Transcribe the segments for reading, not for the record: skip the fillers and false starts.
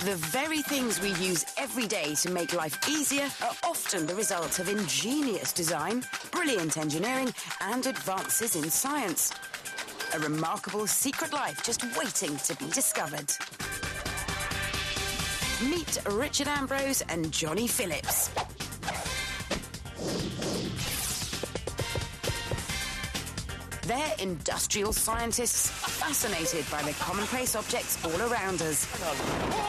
The very things we use every day to make life easier are often the result of ingenious design, brilliant engineering and advances in science. A remarkable secret life just waiting to be discovered. Meet Richard Ambrose and Johnny Phillips. They're industrial scientists fascinated by the commonplace objects all around us.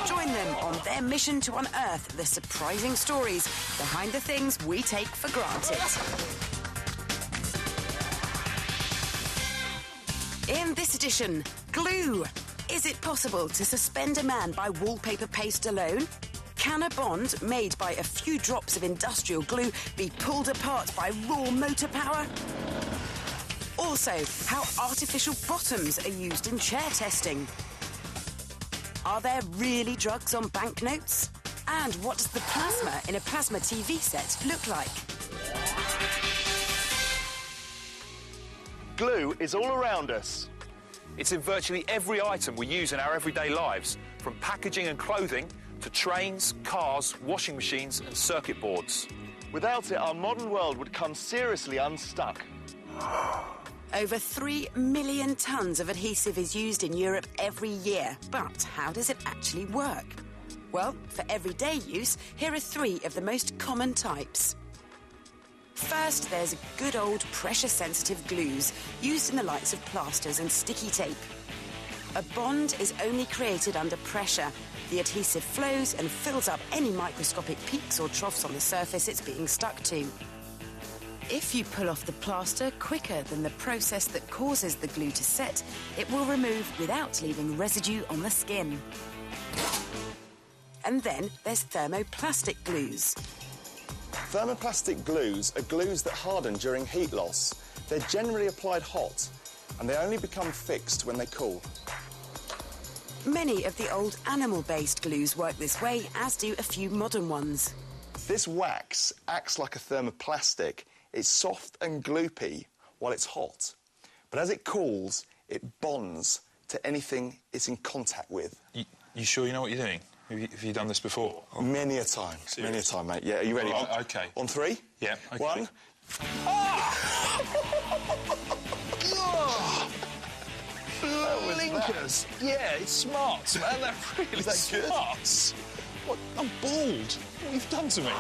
Join them on their mission to unearth the surprising stories behind the things we take for granted. In this edition, glue. Is it possible to suspend a man by wallpaper paste alone? Can a bond made by a few drops of industrial glue be pulled apart by raw motor power? Also, how artificial bottoms are used in chair testing. Are there really drugs on banknotes? And what does the plasma in a plasma TV set look like? Glue is all around us. It's in virtually every item we use in our everyday lives, from packaging and clothing to trains, cars, washing machines and circuit boards. Without it, our modern world would come seriously unstuck. Over 3 million tonnes of adhesive is used in Europe every year. But how does it actually work? Well, for everyday use, here are 3 of the most common types. First, there's good old pressure-sensitive glues used in the likes of plasters and sticky tape. A bond is only created under pressure. The adhesive flows and fills up any microscopic peaks or troughs on the surface it's being stuck to. If you pull off the plaster quicker than the process that causes the glue to set, it will remove without leaving residue on the skin. And then there's thermoplastic glues. Thermoplastic glues are glues that harden during heat loss. They're generally applied hot, and they only become fixed when they cool. Many of the old animal-based glues work this way, as do a few modern ones. This wax acts like a thermoplastic. It's soft and gloopy while it's hot, but as it cools, it bonds to anything it's in contact with. You sure you know what you're doing? Have you done this before? Many a time. Serious? Many a time, mate. Yeah, are you ready? Right, OK. On 3? Yeah, OK. 1. Blinkers! Yeah, it's smart, man. That really smart. What? I'm bald. What have you done to me?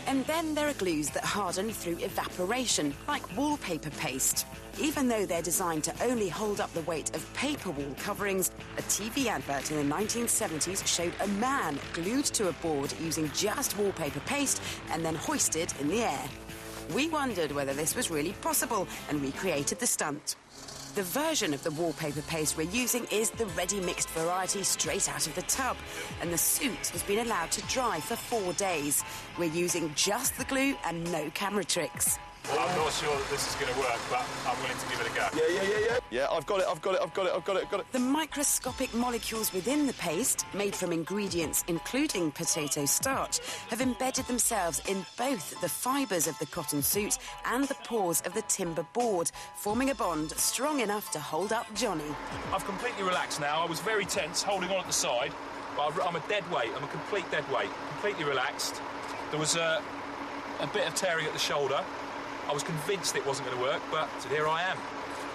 And then there are glues that harden through evaporation, like wallpaper paste. Even though they're designed to only hold up the weight of paper wall coverings, a TV advert in the 1970s showed a man glued to a board using just wallpaper paste and then hoisted in the air. We wondered whether this was really possible and recreated the stunt. The version of the wallpaper paste we're using is the ready-mixed variety straight out of the tub, and the suit has been allowed to dry for 4 days. We're using just the glue and no camera tricks. I'm not sure that this is going to work, but I'm willing to give it a go. Yeah, I've got it. The microscopic molecules within the paste, made from ingredients including potato starch, have embedded themselves in both the fibres of the cotton suit and the pores of the timber board, forming a bond strong enough to hold up Johnny. I've completely relaxed now. I was very tense, holding on at the side, but I'm a dead weight. I'm a complete dead weight, completely relaxed. There was a bit of tearing at the shoulder. I was convinced it wasn't going to work, but here I am.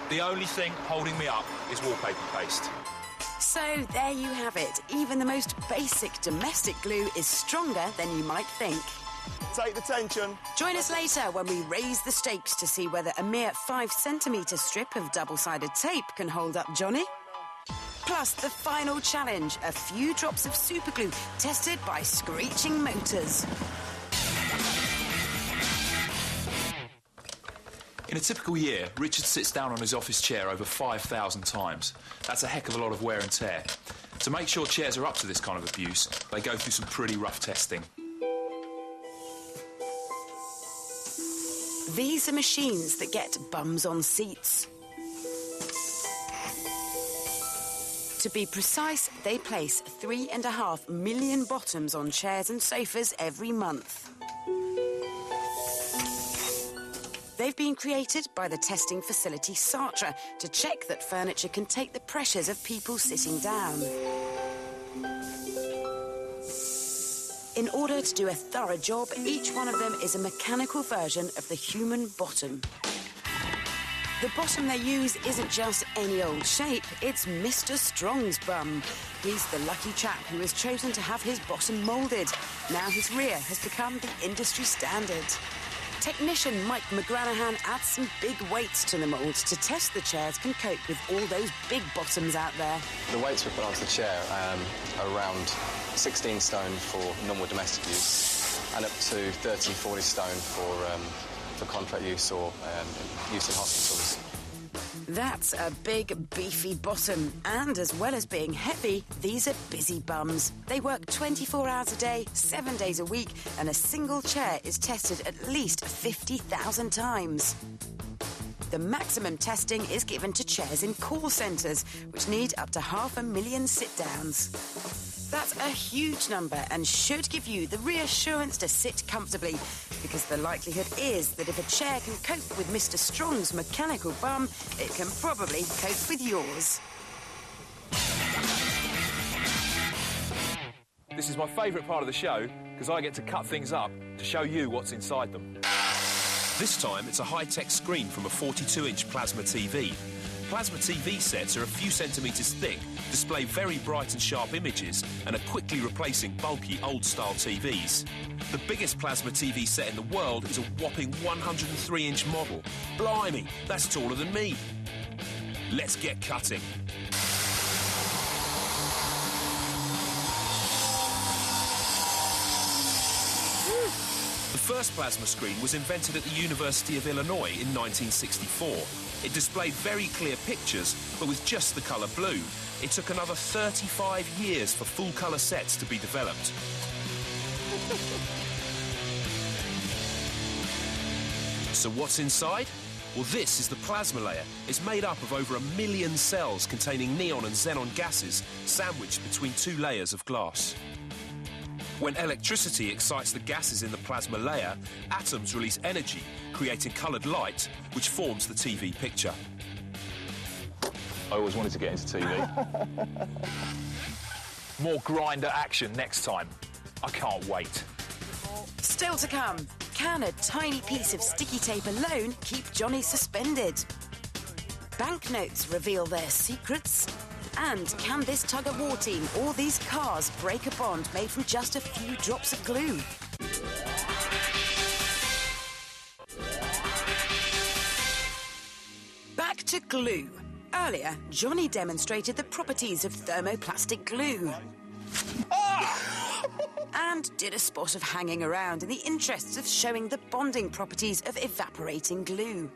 The only thing holding me up is wallpaper paste. So there you have it. Even the most basic domestic glue is stronger than you might think. Take the tension. Join us later when we raise the stakes to see whether a mere 5-centimetre strip of double-sided tape can hold up Johnny. Plus the final challenge, a few drops of superglue tested by screeching motors. In a typical year, Richard sits down on his office chair over 5,000 times. That's a heck of a lot of wear and tear. To make sure chairs are up to this kind of abuse, they go through some pretty rough testing. These are machines that get bums on seats. To be precise, they place 3.5 million bottoms on chairs and sofas every month. They've been created by the testing facility Sartre to check that furniture can take the pressures of people sitting down. In order to do a thorough job, each one of them is a mechanical version of the human bottom. The bottom they use isn't just any old shape, it's Mr. Strong's bum. He's the lucky chap who has chosen to have his bottom moulded. Now his rear has become the industry standard. Technician Mike McGranahan adds some big weights to the mould to test the chairs can cope with all those big bottoms out there. The weights we put onto the chair are around 16 stone for normal domestic use and up to 30, 40 stone for contract use or use in hospitals. That's a big, beefy bottom. And as well as being heavy, these are busy bums. They work 24 hours a day, 7 days a week, and a single chair is tested at least 50,000 times. The maximum testing is given to chairs in call centres, which need up to 500,000 sit-downs. That's a huge number and should give you the reassurance to sit comfortably, because the likelihood is that if a chair can cope with Mr. Strong's mechanical bum, it can probably cope with yours. This is my favourite part of the show because I get to cut things up to show you what's inside them. This time it's a high-tech screen from a 42-inch plasma TV. Plasma TV sets are a few centimetres thick, display very bright and sharp images, and are quickly replacing bulky old-style TVs. The biggest plasma TV set in the world is a whopping 103-inch model. Blimey, that's taller than me. Let's get cutting. The first plasma screen was invented at the University of Illinois in 1964. It displayed very clear pictures, but with just the colour blue. It took another 35 years for full-colour sets to be developed. So what's inside? Well, this is the plasma layer. It's made up of over 1 million cells containing neon and xenon gases, sandwiched between 2 layers of glass. When electricity excites the gases in the plasma layer, atoms release energy, creating coloured light, which forms the TV picture. I always wanted to get into TV. More grinder action next time. I can't wait. Still to come, can a tiny piece of sticky tape alone keep Johnny suspended? Banknotes reveal their secrets. And can this tug-of-war team or these cars break a bond made from just a few drops of glue? Back to glue. Earlier, Johnny demonstrated the properties of thermoplastic glue. And did a spot of hanging around in the interests of showing the bonding properties of evaporating glue.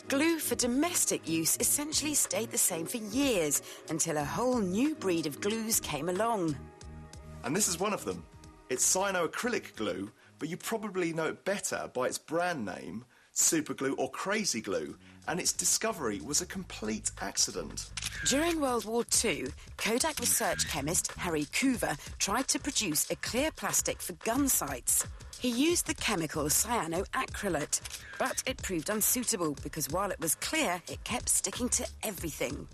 Glue for domestic use essentially stayed the same for years until a whole new breed of glues came along. And this is one of them. It's cyanoacrylic glue, but you probably know it better by its brand name, Superglue or Crazy Glue, and its discovery was a complete accident. During World War II, Kodak research chemist Harry Coover tried to produce a clear plastic for gun sights. He used the chemical cyanoacrylate, but it proved unsuitable because while it was clear, it kept sticking to everything.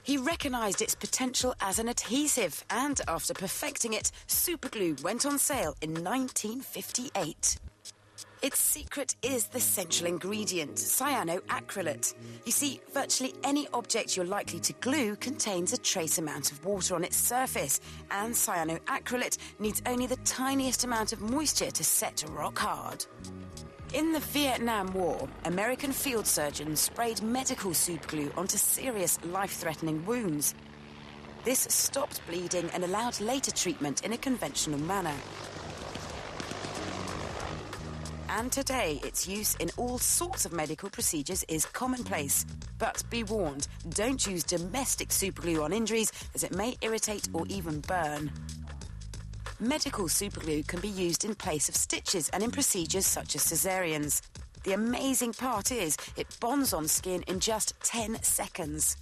He recognised its potential as an adhesive, and after perfecting it, superglue went on sale in 1958. Its secret is the central ingredient, cyanoacrylate. You see, virtually any object you're likely to glue contains a trace amount of water on its surface, and cyanoacrylate needs only the tiniest amount of moisture to set rock hard. In the Vietnam War, American field surgeons sprayed medical superglue onto serious, life-threatening wounds. This stopped bleeding and allowed later treatment in a conventional manner. And today, its use in all sorts of medical procedures is commonplace. But be warned, don't use domestic superglue on injuries, as it may irritate or even burn. Medical superglue can be used in place of stitches and in procedures such as caesareans. The amazing part is it bonds on skin in just 10 seconds.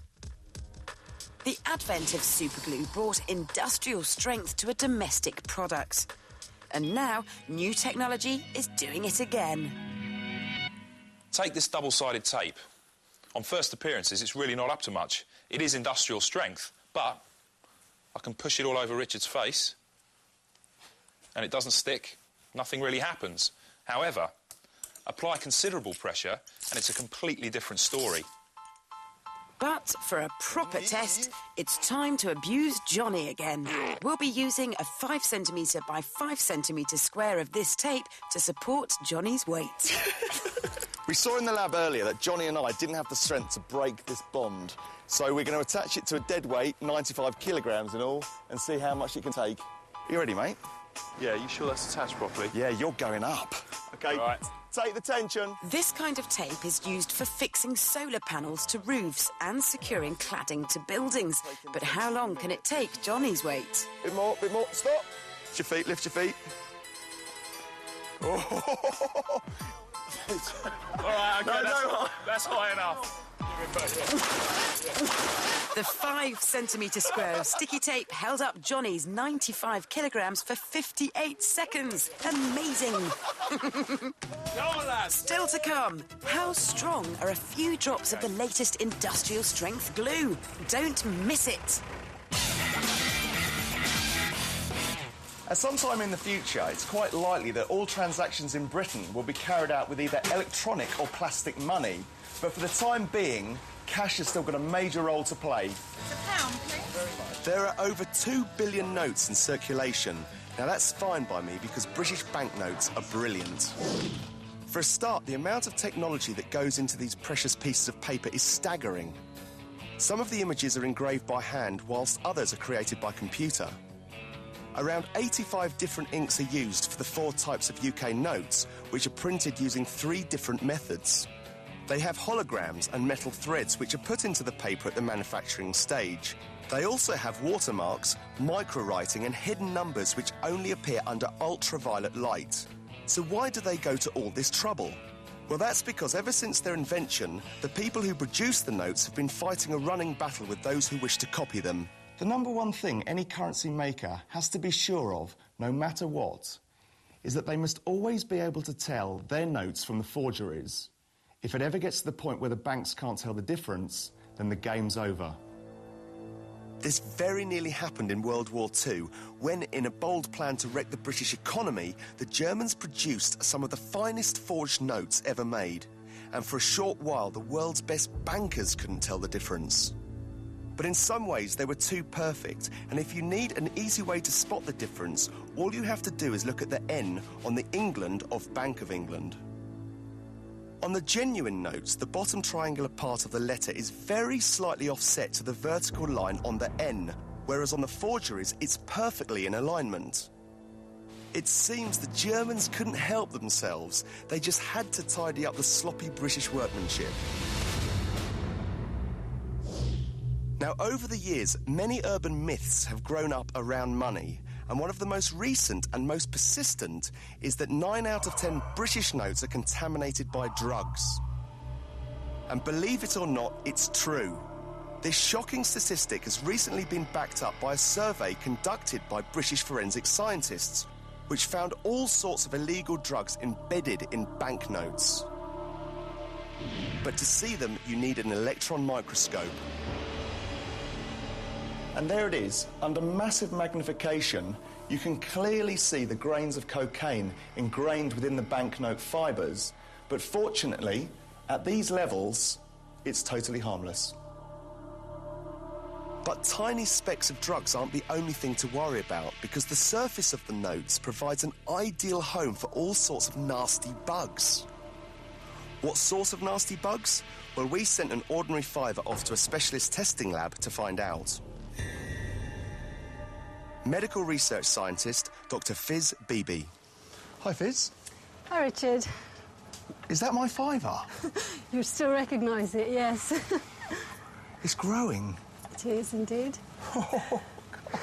The advent of superglue brought industrial strength to a domestic product. And now, new technology is doing it again. Take this double-sided tape. On first appearances, it's really not up to much. It is industrial strength, but I can push it all over Richard's face, and it doesn't stick, nothing really happens. However, apply considerable pressure and it's a completely different story. But for a proper test, it's time to abuse Johnny again. We'll be using a 5 centimetre by 5 centimetre square of this tape to support Johnny's weight. We saw in the lab earlier that Johnny and I didn't have the strength to break this bond. So we're going to attach it to a dead weight, 95 kilograms in all, and see how much it can take. You ready, mate? Yeah, you sure that's attached properly? Yeah, you're going up. OK, right. Take the tension. This kind of tape is used for fixing solar panels to roofs and securing cladding to buildings. But how long can it take Johnny's weight? Bit more, stop. Lift your feet, lift your feet. Oh. All right, OK, that's high enough. The 5 centimetre square of sticky tape held up Johnny's 95 kilograms for 58 seconds. Amazing. Come on, lads. Still to come, how strong are a few drops of the latest industrial strength glue? Don't miss it. At some time in the future, it's quite likely that all transactions in Britain will be carried out with either electronic or plastic money. But for the time being, cash has still got a major role to play. It's a pound, please. There are over 2 billion notes in circulation. Now, that's fine by me because British banknotes are brilliant. For a start, the amount of technology that goes into these precious pieces of paper is staggering. Some of the images are engraved by hand, whilst others are created by computer. Around 85 different inks are used for the 4 types of UK notes, which are printed using 3 different methods. They have holograms and metal threads which are put into the paper at the manufacturing stage. They also have watermarks, micro-writing and hidden numbers which only appear under ultraviolet light. So why do they go to all this trouble? Well, that's because ever since their invention, the people who produce the notes have been fighting a running battle with those who wish to copy them. The number one thing any currency maker has to be sure of, no matter what, is that they must always be able to tell their notes from the forgeries. If it ever gets to the point where the banks can't tell the difference, then the game's over. This very nearly happened in World War II, when, in a bold plan to wreck the British economy, the Germans produced some of the finest forged notes ever made. And for a short while, the world's best bankers couldn't tell the difference. But in some ways, they were too perfect, and if you need an easy way to spot the difference, all you have to do is look at the N on the England of Bank of England. On the genuine notes, the bottom triangular part of the letter is very slightly offset to the vertical line on the N, whereas on the forgeries, it's perfectly in alignment. It seems the Germans couldn't help themselves. They just had to tidy up the sloppy British workmanship. Now, over the years, many urban myths have grown up around money, and one of the most recent and most persistent is that 9 out of 10 British notes are contaminated by drugs. And believe it or not, it's true. This shocking statistic has recently been backed up by a survey conducted by British forensic scientists, which found all sorts of illegal drugs embedded in banknotes. But to see them, you need an electron microscope. And there it is. Under massive magnification, you can clearly see the grains of cocaine ingrained within the banknote fibres. But fortunately, at these levels, it's totally harmless. But tiny specks of drugs aren't the only thing to worry about, because the surface of the notes provides an ideal home for all sorts of nasty bugs. What sort of nasty bugs? Well, we sent an ordinary fiver off to a specialist testing lab to find out. Medical research scientist Dr. Fiz Beebe. Hi, Fiz. Hi, Richard. Is that my fiver? You still recognise it, yes. It's growing. It is, indeed. Oh, God.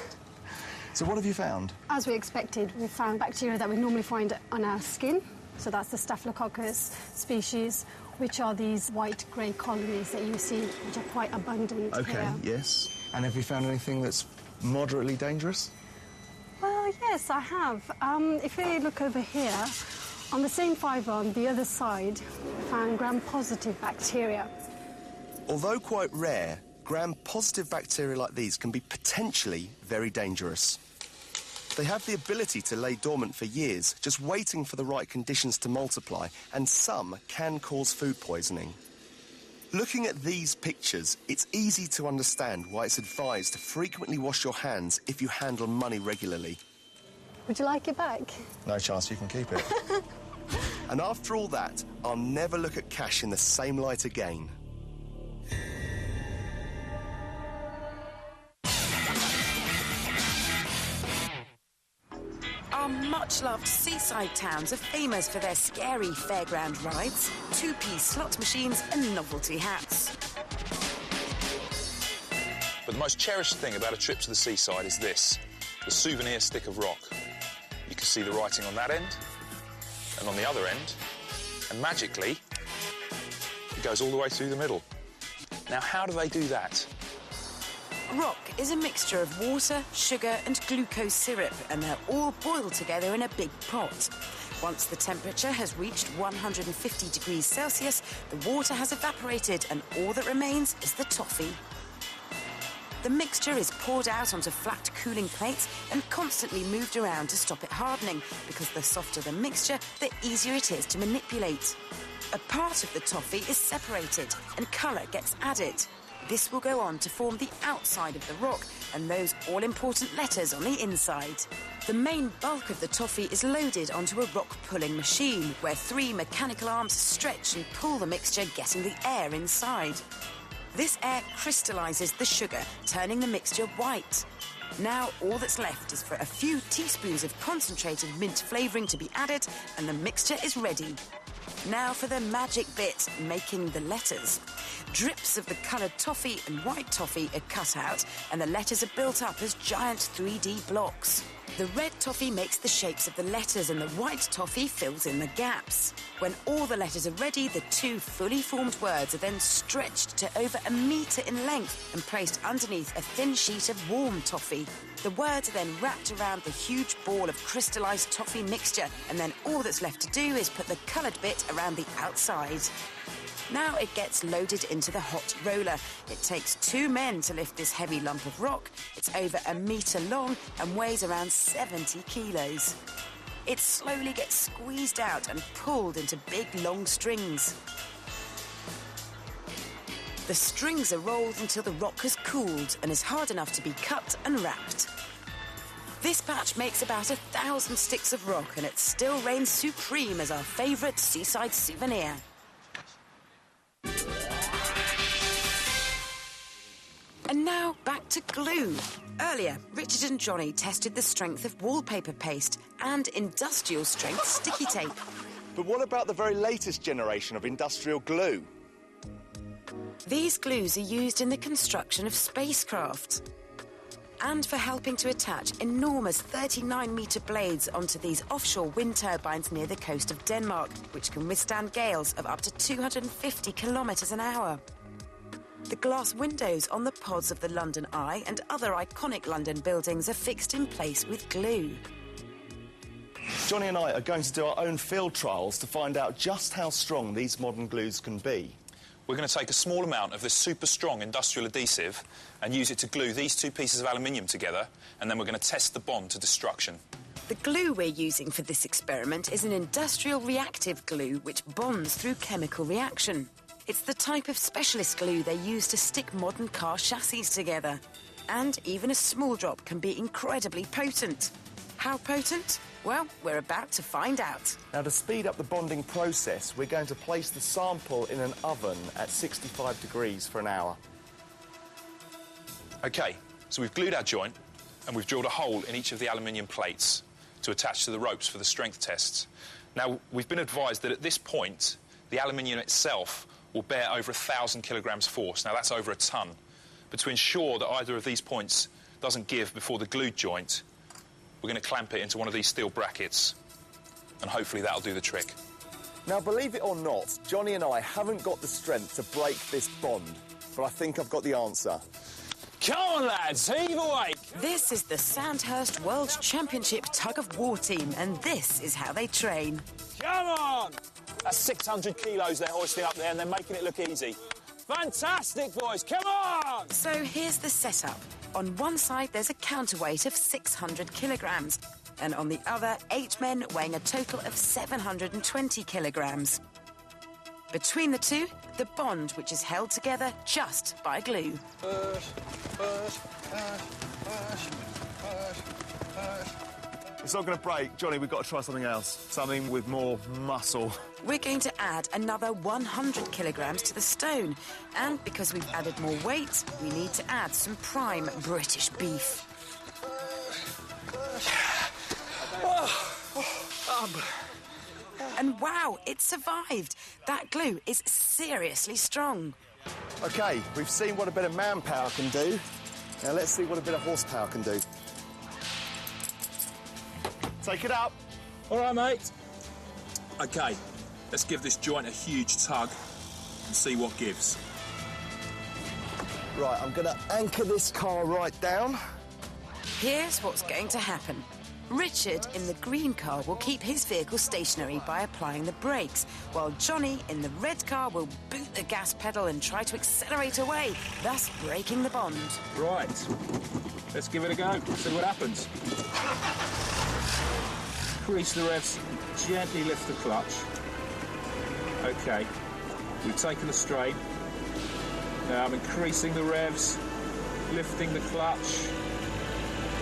So what have you found? As we expected, we found bacteria that we normally find on our skin. So that's the Staphylococcus species, which are these white-grey colonies that you see, which are quite abundant here. Yes. And have you found anything that's moderately dangerous? Well, yes, I have. If you look over here, on the same fibre on the other side, we found gram-positive bacteria. Although quite rare, gram-positive bacteria like these can be potentially very dangerous. They have the ability to lay dormant for years, just waiting for the right conditions to multiply, and some can cause food poisoning. Looking at these pictures, it's easy to understand why it's advised to frequently wash your hands if you handle money regularly. Would you like it back? No chance, you can keep it. And after all that, I'll never look at cash in the same light again. Our much-loved seaside towns are famous for their scary fairground rides, two-piece slot machines and novelty hats. But the most cherished thing about a trip to the seaside is this, the souvenir stick of rock. You can see the writing on that end and on the other end, and magically, it goes all the way through the middle. Now, how do they do that? Rock is a mixture of water, sugar and glucose syrup, and they're all boiled together in a big pot. Once the temperature has reached 150 degrees Celsius, the water has evaporated and all that remains is the toffee. The mixture is poured out onto flat cooling plates and constantly moved around to stop it hardening, because the softer the mixture, the easier it is to manipulate. A part of the toffee is separated and colour gets added. This will go on to form the outside of the rock and those all-important letters on the inside. The main bulk of the toffee is loaded onto a rock-pulling machine, where 3 mechanical arms stretch and pull the mixture, getting the air inside. This air crystallises the sugar, turning the mixture white. Now all that's left is for a few teaspoons of concentrated mint flavouring to be added, and the mixture is ready. Now for the magic bit, making the letters. Drips of the coloured toffee and white toffee are cut out, and the letters are built up as giant 3D blocks. The red toffee makes the shapes of the letters and the white toffee fills in the gaps. When all the letters are ready, the 2 fully formed words are then stretched to over 1 metre in length and placed underneath a thin sheet of warm toffee. The words are then wrapped around the huge ball of crystallised toffee mixture, and then all that's left to do is put the coloured bit around the outside. Now it gets loaded into the hot roller. It takes 2 men to lift this heavy lump of rock. It's over 1 metre long and weighs around 70 kilos. It slowly gets squeezed out and pulled into big, long strings. The strings are rolled until the rock has cooled and is hard enough to be cut and wrapped. This batch makes about 1,000 sticks of rock, and it still reigns supreme as our favourite seaside souvenir. And now, back to glue. Earlier, Richard and Johnny tested the strength of wallpaper paste and industrial-strength sticky tape. But what about the very latest generation of industrial glue? These glues are used in the construction of spacecraft and for helping to attach enormous 39-metre blades onto these offshore wind turbines near the coast of Denmark, which can withstand gales of up to 250 kilometres an hour. The glass windows on the pods of the London Eye and other iconic London buildings are fixed in place with glue. Johnny and I are going to do our own field trials to find out just how strong these modern glues can be. We're going to take a small amount of this super strong industrial adhesive and use it to glue these 2 pieces of aluminium together, and then we're going to test the bond to destruction. The glue we're using for this experiment is an industrial reactive glue which bonds through chemical reaction. It's the type of specialist glue they use to stick modern car chassis together. And even a small drop can be incredibly potent. How potent? Well, we're about to find out. Now, to speed up the bonding process, we're going to place the sample in an oven at 65 degrees for an hour. OK, so we've glued our joint and we've drilled a hole in each of the aluminium plates to attach to the ropes for the strength tests. Now, we've been advised that at this point, the aluminium itself will bear over 1,000 kilograms force. Now, that's over a tonne. But to ensure that either of these points doesn't give before the glued joint, we're going to clamp it into one of these steel brackets, and hopefully that'll do the trick. Now, believe it or not, Johnny and I haven't got the strength to break this bond, but I think I've got the answer. Come on, lads, heave away! This is the Sandhurst World Championship tug-of-war team, and this is how they train. Come on! That's 600 kilos they're hoisting up there, and they're making it look easy. Fantastic, boys, come on! So here's the setup. On one side, there's a counterweight of 600 kilograms, and on the other, 8 men weighing a total of 720 kilograms. Between the two, the bond, which is held together just by glue. It's not going to break. Johnny, we've got to try something else. Something with more muscle. We're going to add another 100 kilograms to the stone. And because we've added more weight, we need to add some prime British beef. And wow, it survived. That glue is seriously strong. OK, we've seen what a bit of manpower can do. Now let's see what a bit of horsepower can do. Take it up. All right, mate. OK, let's give this joint a huge tug and see what gives. Right, I'm going to anchor this car right down. Here's what's going to happen. Richard in the green car will keep his vehicle stationary by applying the brakes, while Johnny in the red car will boot the gas pedal and try to accelerate away, thus breaking the bond. Right, let's give it a go, see what happens. Increase the revs, gently lift the clutch. OK, we've taken the strain. Now I'm increasing the revs, lifting the clutch.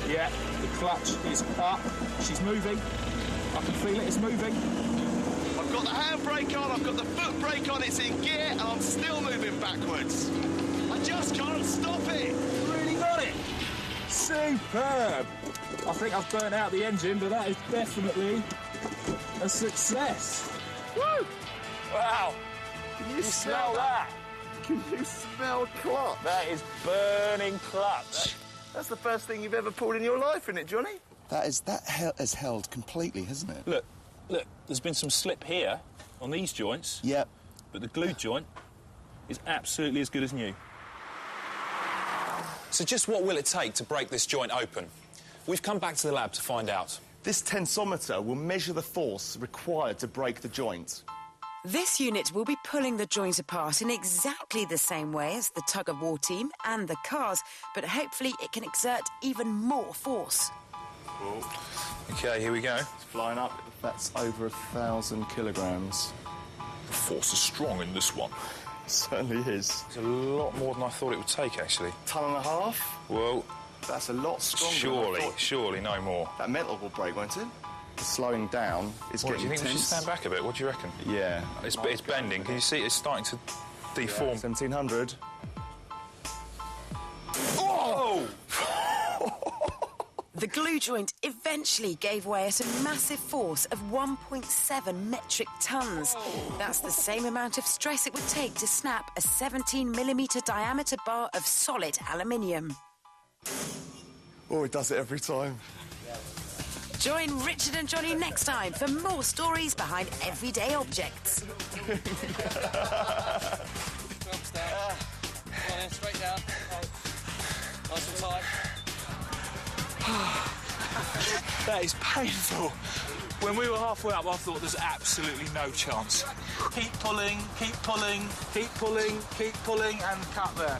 Yeah, the clutch is up. She's moving. I can feel it, it's moving. I've got the handbrake on, I've got the foot brake on, it's in gear, and I'm still moving backwards. I just can't stop it. You really got it. Superb. I think I've burnt out the engine, but that is definitely a success. Woo! Wow. Can you smell that? Can you smell clutch? That is burning clutch. That's the first thing you've ever pulled in your life, isn't it, Johnny? That has held completely, hasn't it? Look, there's been some slip here on these joints. Yep. But the glue joint is absolutely as good as new. So just what will it take to break this joint open? We've come back to the lab to find out. This tensometer will measure the force required to break the joint. This unit will be pulling the joint apart in exactly the same way as the tug-of-war team and the cars, but hopefully it can exert even more force. OK, here we go. It's flying up. That's over 1,000 kilograms. The force is strong in this one. It certainly is. It's a lot more than I thought it would take, actually. Ton and a half? Well, that's a lot stronger than I thought. Surely no more. That metal will break, won't it? Slowing down is getting Do you think tense. we should stand back a bit? What do you reckon? Yeah. It's bending. Can you see it's starting to deform? Yeah, 1,700. Oh! The glue joint eventually gave way at a massive force of 1.7 metric tons. That's the same amount of stress it would take to snap a 17mm diameter bar of solid aluminium. Oh, it does it every time. Join Richard and Johnny next time for more stories behind everyday objects. Straight down. Nice and tight. That is painful. When we were halfway up, I thought there's absolutely no chance. Keep pulling, keep pulling, keep pulling, keep pulling, and cut there.